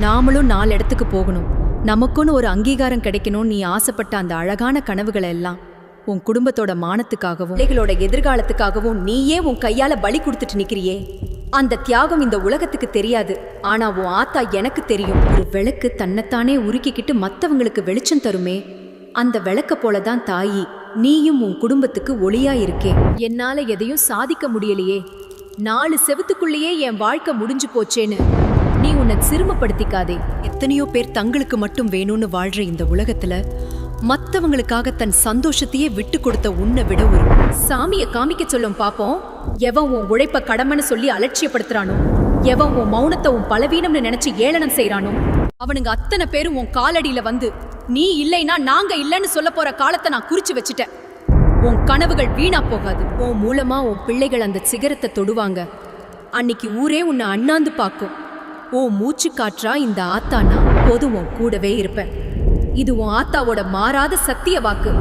நாமளும் 4 இடத்துக்கு போகணும். நமக்குன்னு ஒரு அங்கீகாரம் கிடைக்கணும். நீ ஆசைப்பட்ட அந்த அழகான கனவுகளை எல்லாம் உன் குடும்பத்தோட மானத்துக்காகவும் பிள்ளைகளோட எதிர்காலத்துக்காகவும் நீயே உன் கையால பலி கொடுத்துட்டு நிக்கிறியே. அந்த தியாகம் இந்த உலகத்துக்கு தெரியாது. ஆனா உன் ஆத்தா எனக்கு தெரியும். ஒரு விளக்கு தன்னைத்தானே உருக்கிக்கிட்டு மத்தவங்களுக்கு வெளிச்சம் தருமே, அந்த விளக்க போலதான் தாயி நீயும் உன் குடும்பத்துக்கு ஒளியா இருக்கே. என்னால எதையும் சாதிக்க முடியலையே, 4 செவுத்துக்குள்ளேயே என் வாழ்க்கை முடிஞ்சு போச்சேன்னு நீ உன்னை சிறுமப்படுத்திக்காதே. எத்தனையோ பேர் தங்களுக்கு மட்டும் வேணும்னு வாழ்ற இந்த உலகத்துல மத்தவங்களுக்காக தன் சந்தோஷத்தையே விட்டு கொடுத்த உன்னை விட ஒரு சாமிய காமிக்க சொல்லும் பாப்போம். எவன் உன் உழைப்ப கடமைன்னு சொல்லி அலட்சியப்படுத்துறானோ, எவன் உன் மௌனத்தை உன் பலவீனம்னு நினைச்சு ஏளனம் செய்யறானோ, அவனுங்க அத்தனை பேரும் உன் காலடியில வந்து நீ இல்லைன்னா நாங்க இல்லைன்னு சொல்ல போற காலத்தை நான் குறிச்சு வச்சுட்டேன். உன் கனவுகள் வீணா போகாது. உன் மூலமா உன் பிள்ளைகள் அந்த சிகரத்தை தொடுவாங்க. அன்னைக்கு ஊரே உன்னை அண்ணாந்து பார்க்கும். உன் மூச்சு காற்றா இந்த ஆத்தானா போதும் உன் கூடவே இருப்பேன். இது உன் ஆத்தாவோட மாறாத சத்திய வாக்கு.